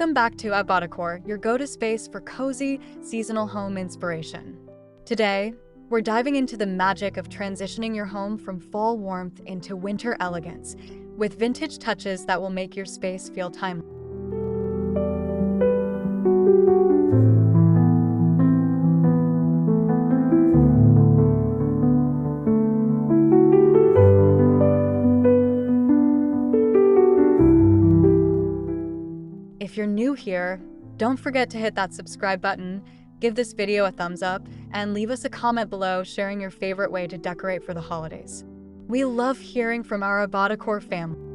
Welcome back to Abodecor, your go-to space for cozy, seasonal home inspiration. Today, we're diving into the magic of transitioning your home from fall warmth into winter elegance, with vintage touches that will make your space feel timeless. If you're new here, don't forget to hit that subscribe button, give this video a thumbs up, and leave us a comment below sharing your favorite way to decorate for the holidays. We love hearing from our Abodecor family.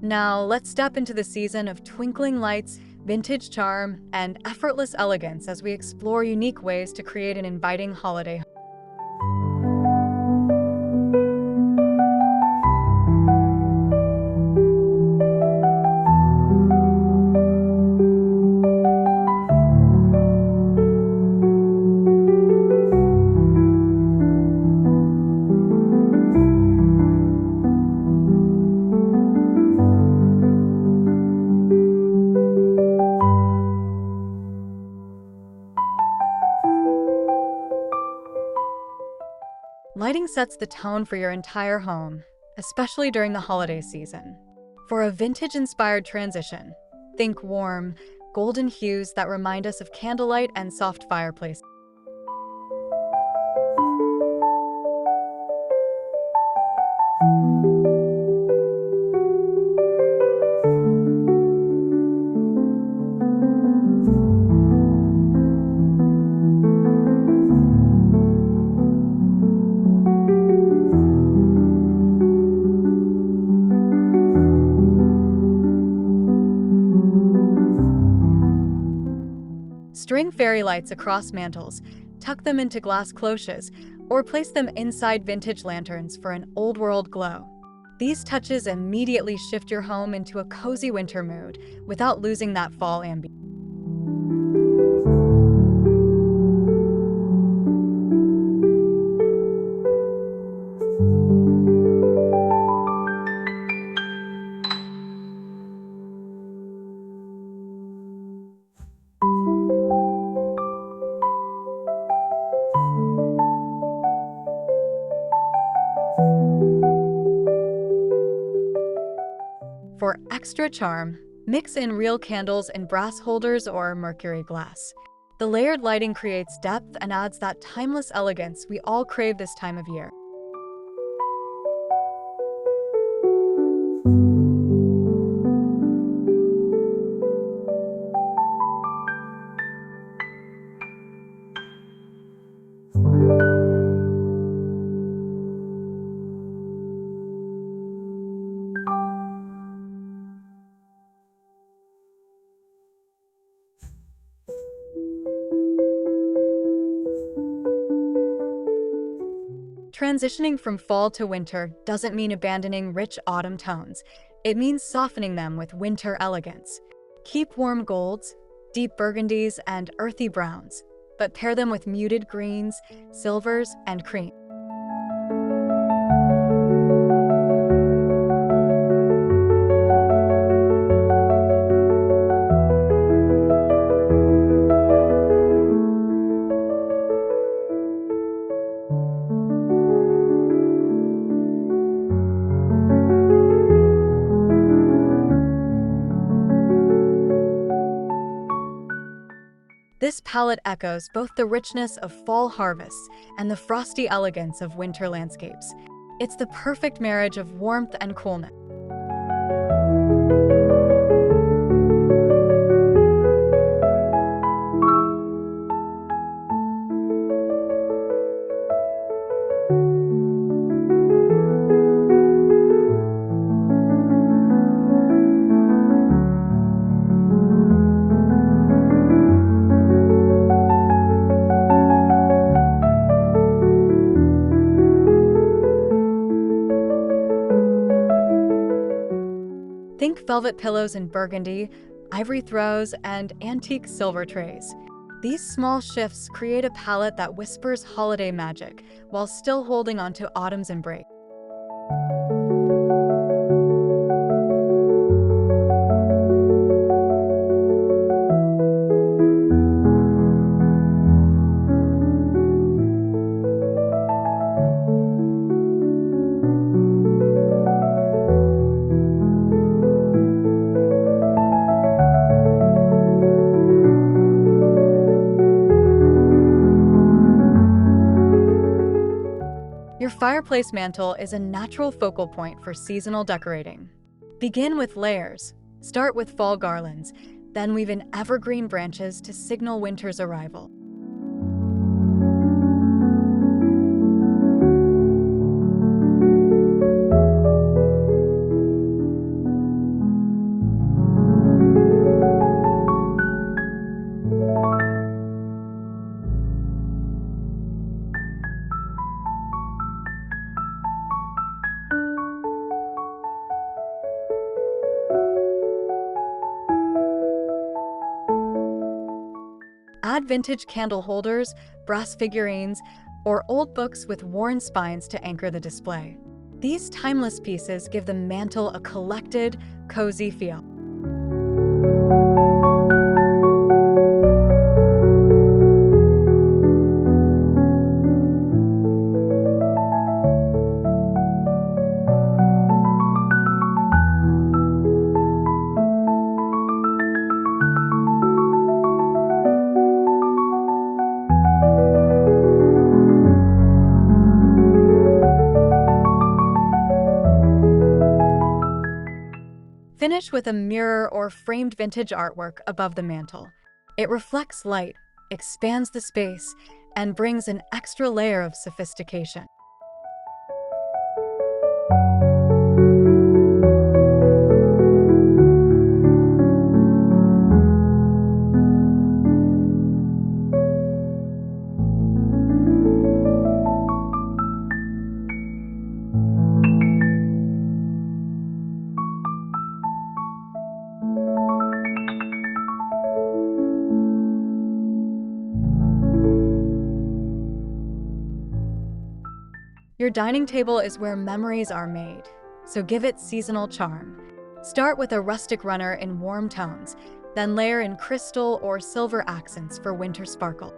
Now, let's step into the season of twinkling lights, vintage charm, and effortless elegance as we explore unique ways to create an inviting holiday. Lighting sets the tone for your entire home, especially during the holiday season. For a vintage-inspired transition, think warm, golden hues that remind us of candlelight and soft fireplace. String fairy lights across mantels, tuck them into glass cloches, or place them inside vintage lanterns for an old-world glow. These touches immediately shift your home into a cozy winter mood without losing that fall ambience. For extra charm, mix in real candles in brass holders or mercury glass. The layered lighting creates depth and adds that timeless elegance we all crave this time of year. Transitioning from fall to winter doesn't mean abandoning rich autumn tones. It means softening them with winter elegance. Keep warm golds, deep burgundies, and earthy browns, but pair them with muted greens, silvers, and cream. This palette echoes both the richness of fall harvests and the frosty elegance of winter landscapes. It's the perfect marriage of warmth and coolness. Think velvet pillows in burgundy, ivory throws, and antique silver trays. These small shifts create a palette that whispers holiday magic while still holding onto autumn's embrace. Your fireplace mantle is a natural focal point for seasonal decorating. Begin with layers. Start with fall garlands, then weave in evergreen branches to signal winter's arrival. Add vintage candle holders, brass figurines, or old books with worn spines to anchor the display. These timeless pieces give the mantle a collected, cozy feel. Finish with a mirror or framed vintage artwork above the mantle. It reflects light, expands the space, and brings an extra layer of sophistication. Your dining table is where memories are made, so give it seasonal charm. Start with a rustic runner in warm tones, then layer in crystal or silver accents for winter sparkle.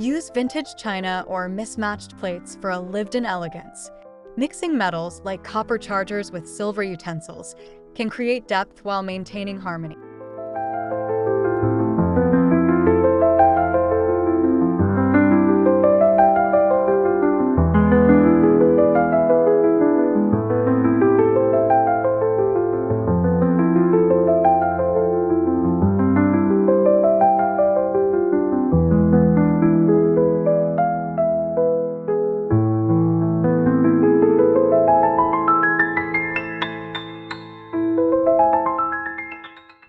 Use vintage china or mismatched plates for a lived-in elegance. Mixing metals, like copper chargers with silver utensils, can create depth while maintaining harmony.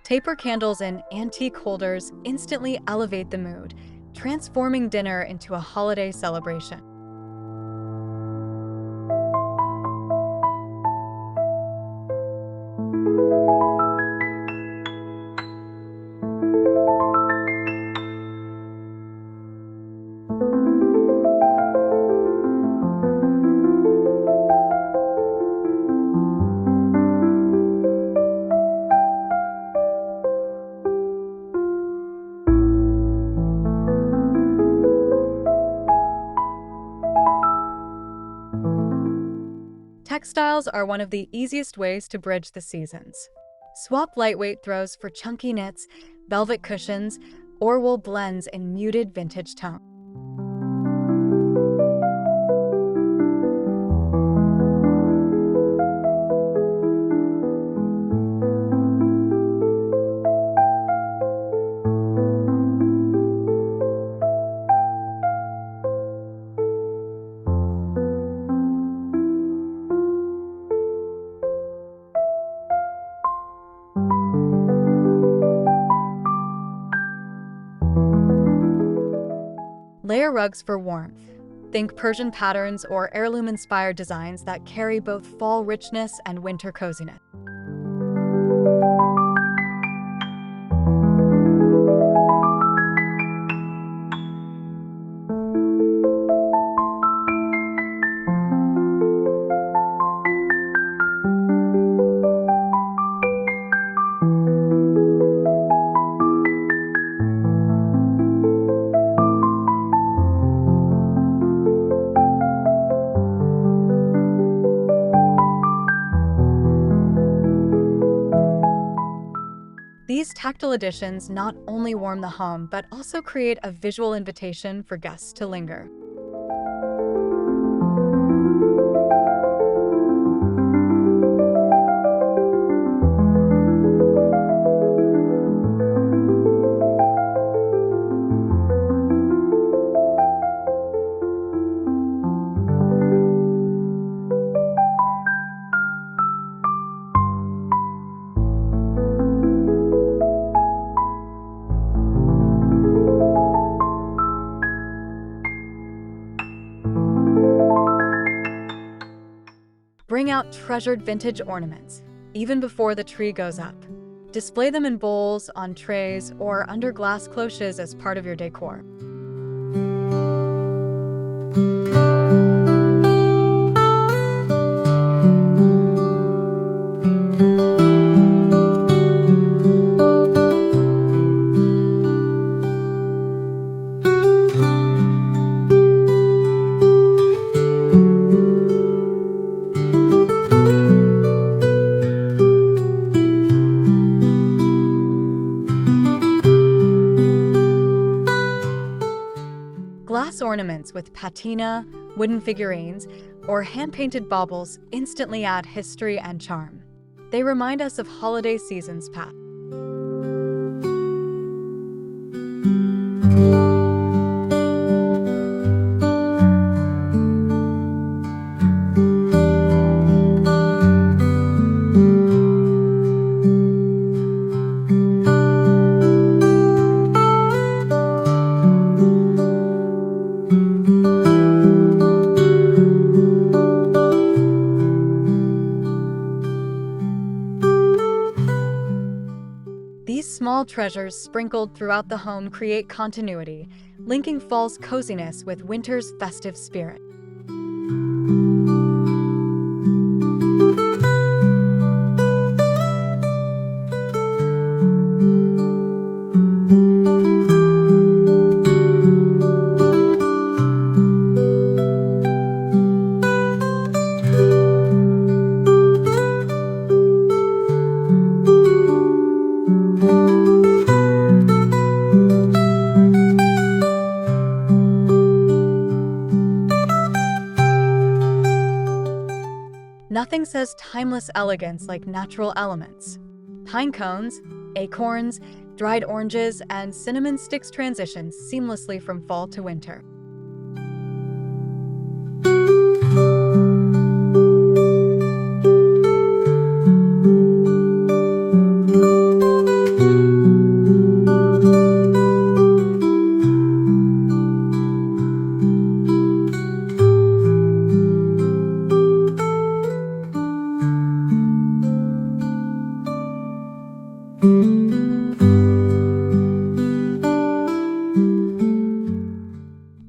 Taper candles in antique holders instantly elevate the mood, transforming dinner into a holiday celebration. Textiles are one of the easiest ways to bridge the seasons. Swap lightweight throws for chunky knits, velvet cushions, or wool blends in muted vintage tone. Layer rugs for warmth. Think Persian patterns or heirloom-inspired designs that carry both fall richness and winter coziness. These tactile additions not only warm the home, but also create a visual invitation for guests to linger. Bring out treasured vintage ornaments, even before the tree goes up. Display them in bowls, on trays, or under glass cloches as part of your decor. Glass ornaments with patina, wooden figurines, or hand-painted baubles instantly add history and charm. They remind us of holiday seasons past. These small treasures sprinkled throughout the home create continuity, linking fall's coziness with winter's festive spirit. Nothing says timeless elegance like natural elements. Pine cones, acorns, dried oranges, and cinnamon sticks transition seamlessly from fall to winter.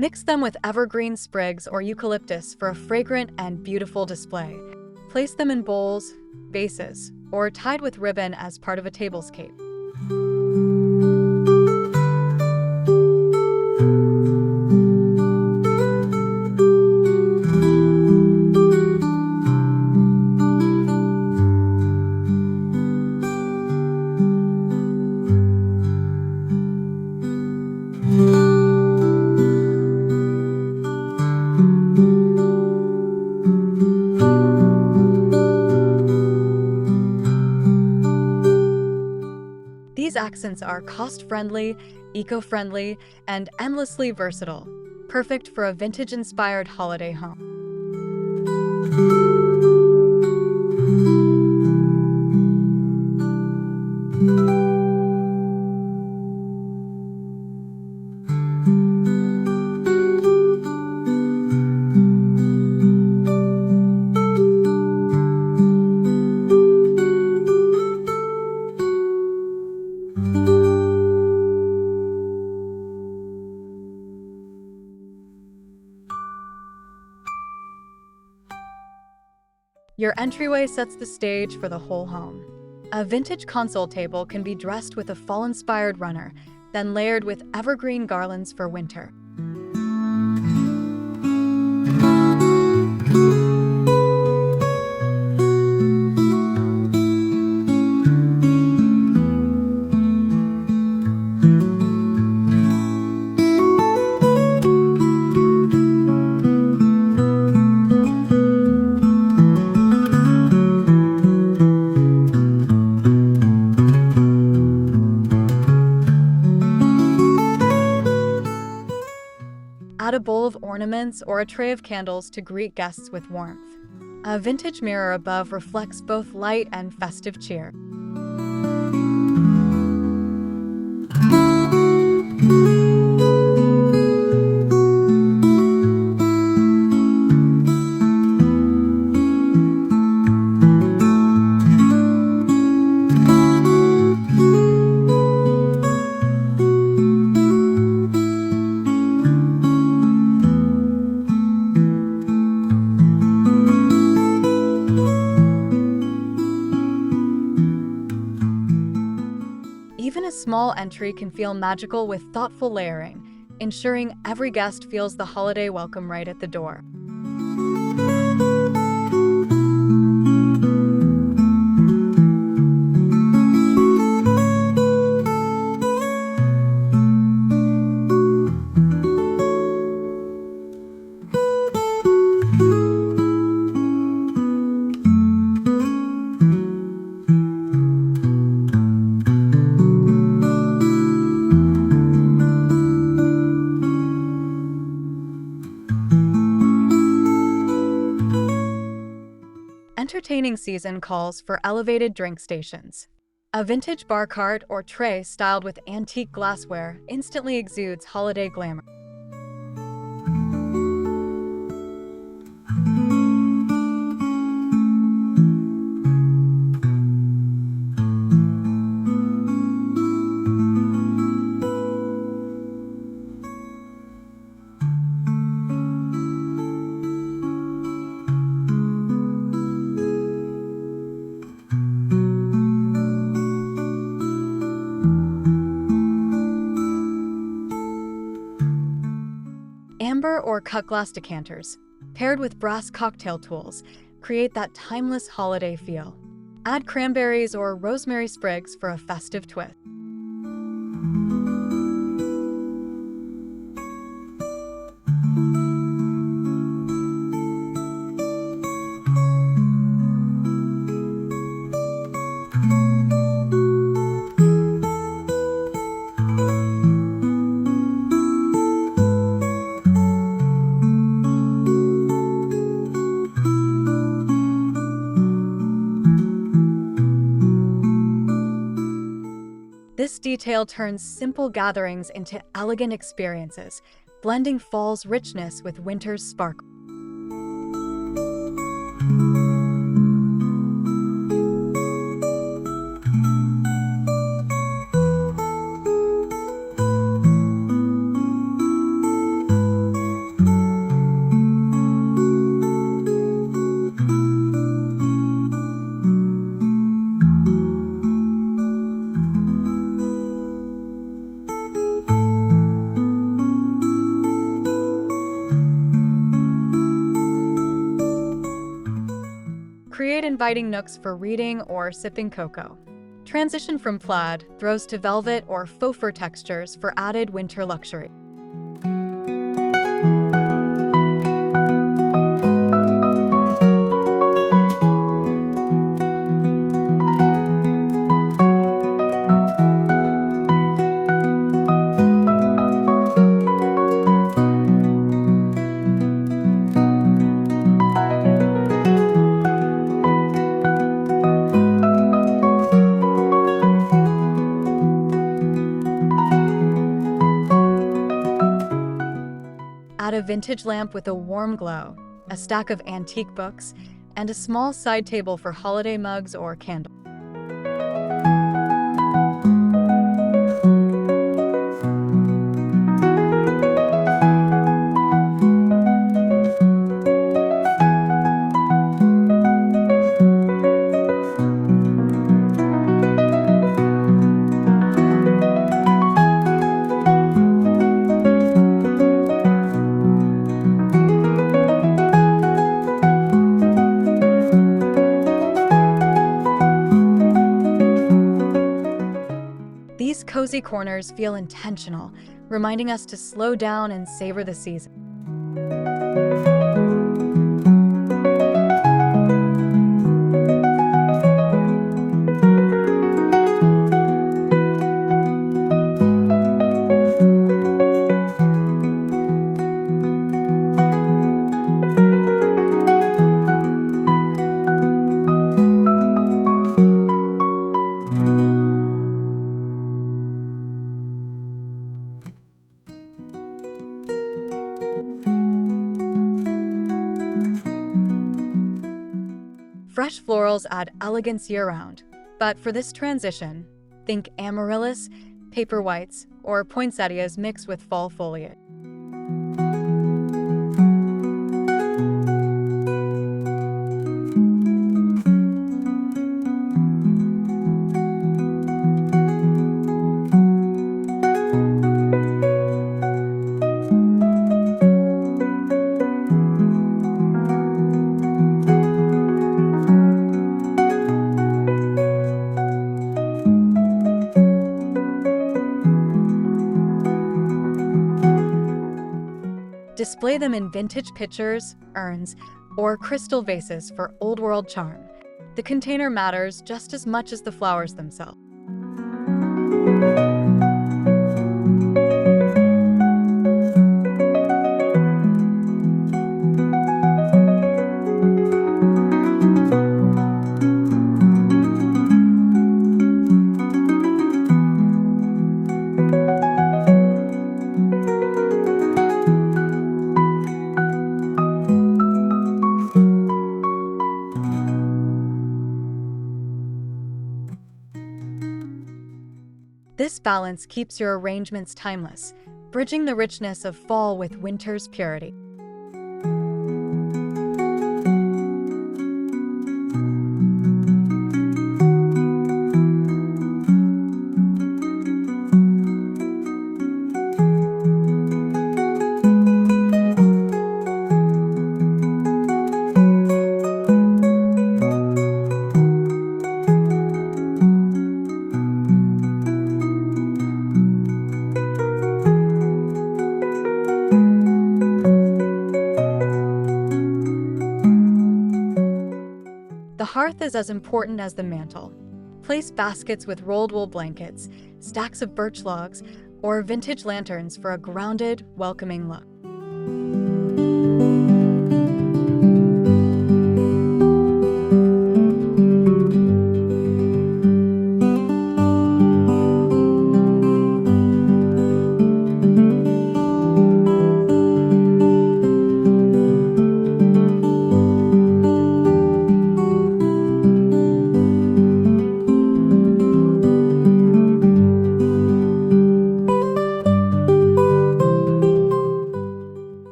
Mix them with evergreen sprigs or eucalyptus for a fragrant and beautiful display. Place them in bowls, vases, or tied with ribbon as part of a tablescape. These accents are cost-friendly, eco-friendly, and endlessly versatile, perfect for a vintage-inspired holiday home. Your entryway sets the stage for the whole home. A vintage console table can be dressed with a fall-inspired runner, then layered with evergreen garlands for winter. Add a bowl of ornaments or a tray of candles to greet guests with warmth. A vintage mirror above reflects both light and festive cheer. Even a small entry can feel magical with thoughtful layering, ensuring every guest feels the holiday welcome right at the door. Entertaining season calls for elevated drink stations. A vintage bar cart or tray styled with antique glassware instantly exudes holiday glamour. Amber or cut glass decanters, paired with brass cocktail tools, create that timeless holiday feel. Add cranberries or rosemary sprigs for a festive twist. This detail turns simple gatherings into elegant experiences, blending fall's richness with winter's sparkle. Create inviting nooks for reading or sipping cocoa. Transition from plaid, throws to velvet or faux fur textures for added winter luxury. Add a vintage lamp with a warm glow, a stack of antique books, and a small side table for holiday mugs or candles. cozy corners feel intentional, reminding us to slow down and savor the season. Fresh florals add elegance year-round, but for this transition, think amaryllis, paper whites, or poinsettias mixed with fall foliage. Display them in vintage pitchers, urns, or crystal vases for old-world charm. The container matters just as much as the flowers themselves. This balance keeps your arrangements timeless, bridging the richness of fall with winter's purity. The hearth is as important as the mantel. Place baskets with rolled wool blankets, stacks of birch logs, or vintage lanterns for a grounded, welcoming look.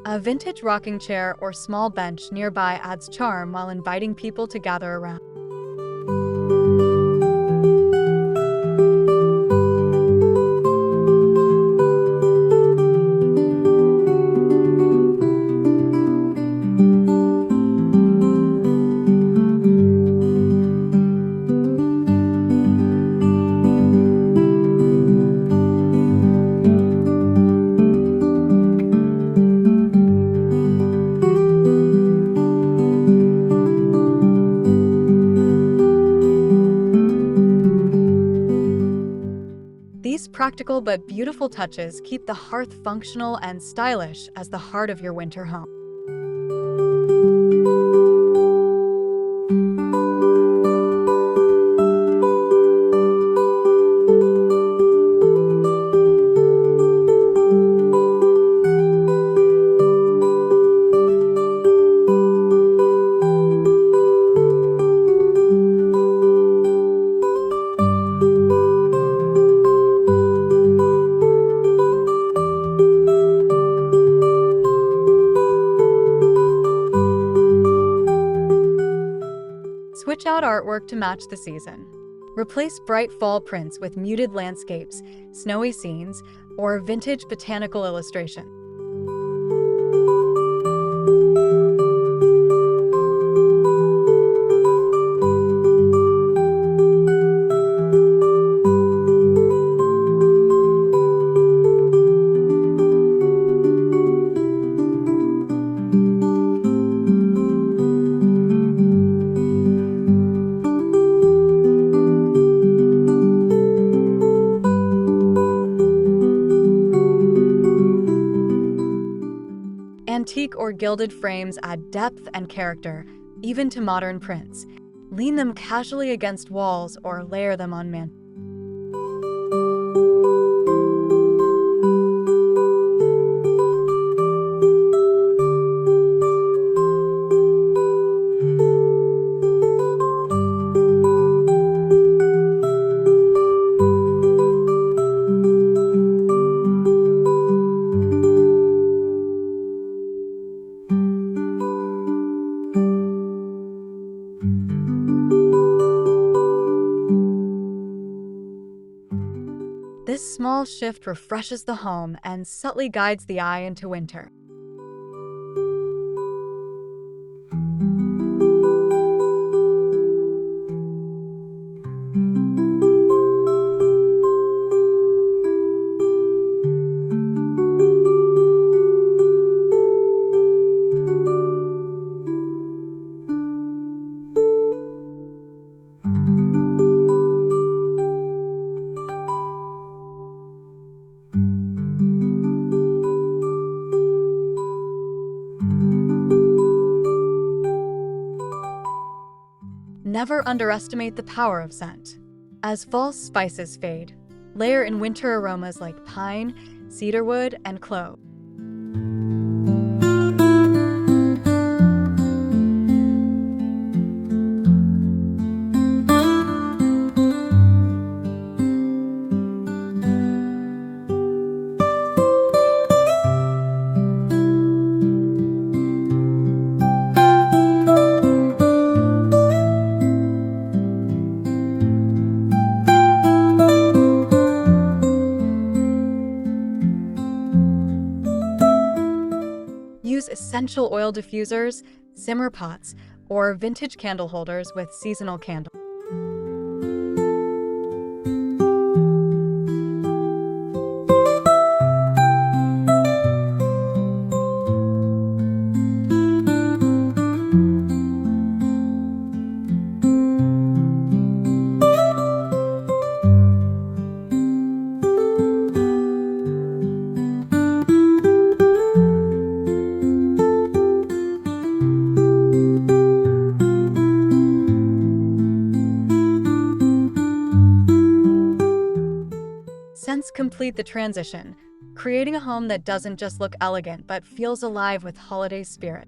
A vintage rocking chair or small bench nearby adds charm while inviting people to gather around. These practical but beautiful touches keep the hearth functional and stylish as the heart of your winter home. Switch out artwork to match the season. Replace bright fall prints with muted landscapes, snowy scenes, or vintage botanical illustrations. Teak or gilded frames add depth and character, even to modern prints. Lean them casually against walls or layer them on mantels. This small shift refreshes the home and subtly guides the eye into winter. Never underestimate the power of scent. As fall spices fade, layer in winter aromas like pine, cedarwood, and clove. Use essential oil diffusers, simmer pots, or vintage candle holders with seasonal candles. Scents complete the transition, creating a home that doesn't just look elegant but feels alive with holiday spirit.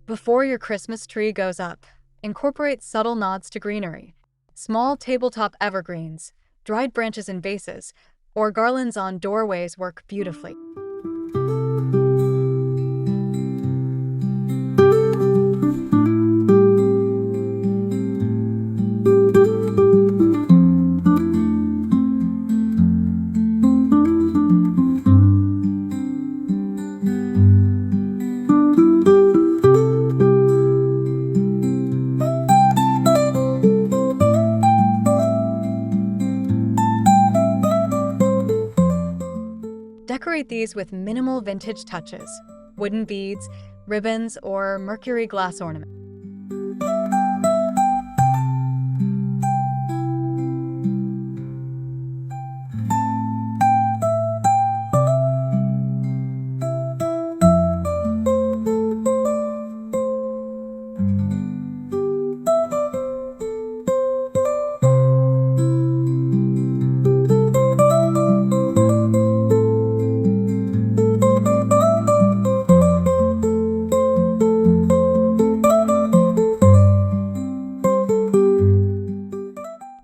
Before your Christmas tree goes up, incorporate subtle nods to greenery. Small tabletop evergreens, dried branches in vases, or garlands on doorways work beautifully. Decorate these with minimal vintage touches, wooden beads, ribbons, or mercury glass ornaments.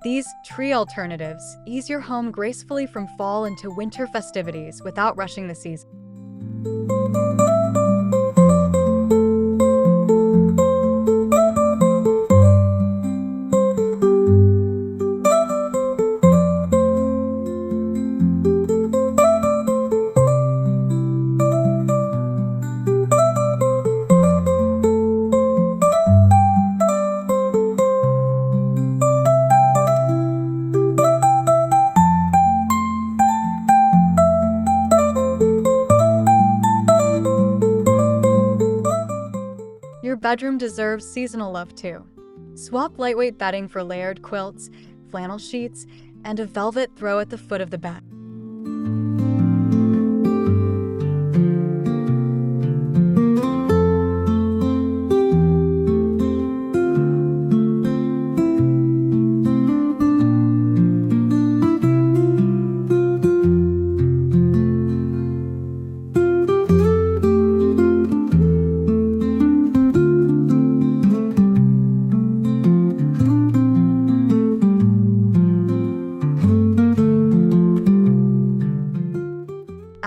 These tree alternatives ease your home gracefully from fall into winter festivities without rushing the season. Your bedroom deserves seasonal love too. Swap lightweight bedding for layered quilts, flannel sheets, and a velvet throw at the foot of the bed.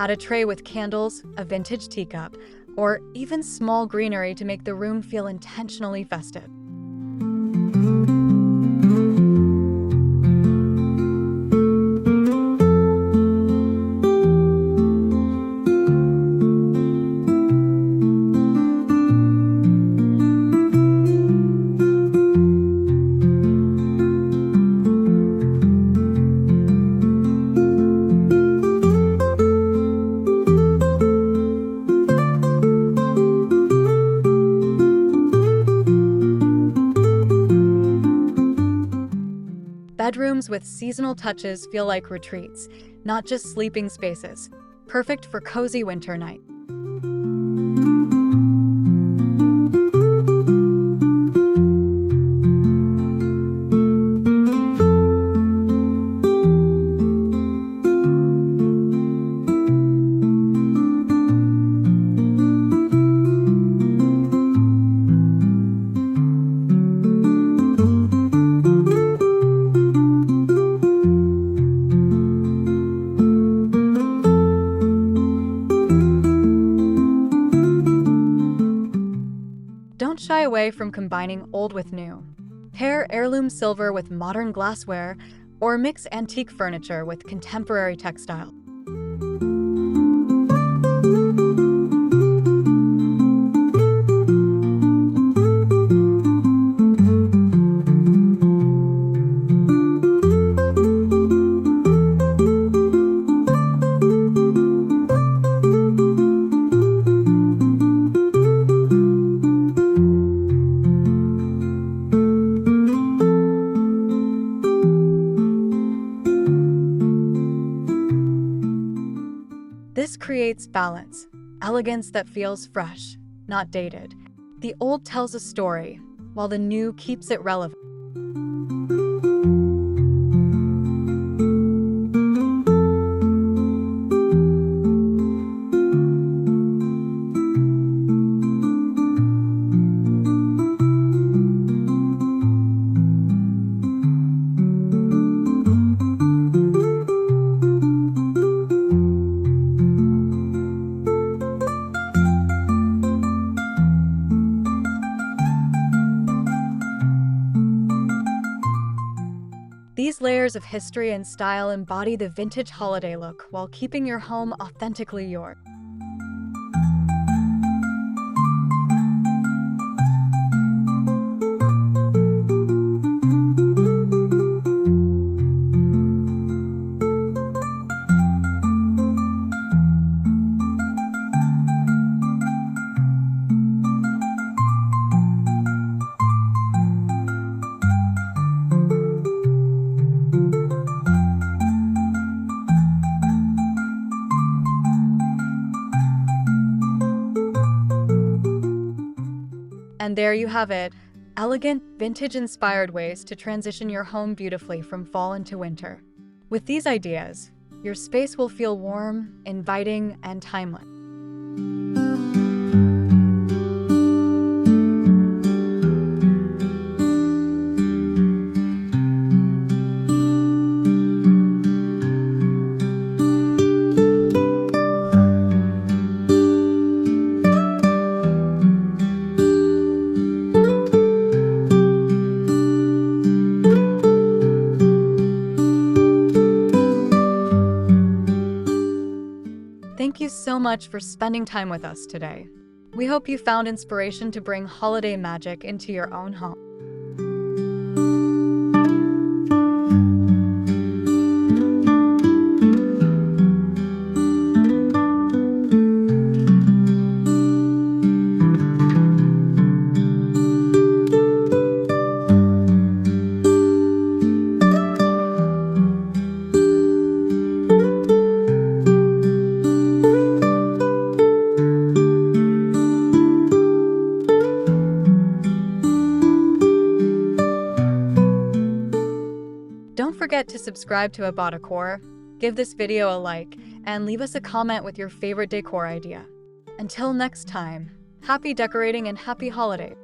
Add a tray with candles, a vintage teacup, or even small greenery to make the room feel intentionally festive. Bedrooms with seasonal touches feel like retreats, not just sleeping spaces. Perfect for cozy winter night. Don't shy away from combining old with new. Pair heirloom silver with modern glassware, or mix antique furniture with contemporary textile. This creates balance, elegance that feels fresh, not dated. The old tells a story, while the new keeps it relevant. These layers of history and style embody the vintage holiday look while keeping your home authentically yours. And there you have it, elegant, vintage-inspired ways to transition your home beautifully from fall into winter. With these ideas, your space will feel warm, inviting, and timeless. Thank you so much for spending time with us today. We hope you found inspiration to bring holiday magic into your own home. forget to subscribe to Abodecor, give this video a like, and leave us a comment with your favorite decor idea. Until next time, happy decorating and happy holidays!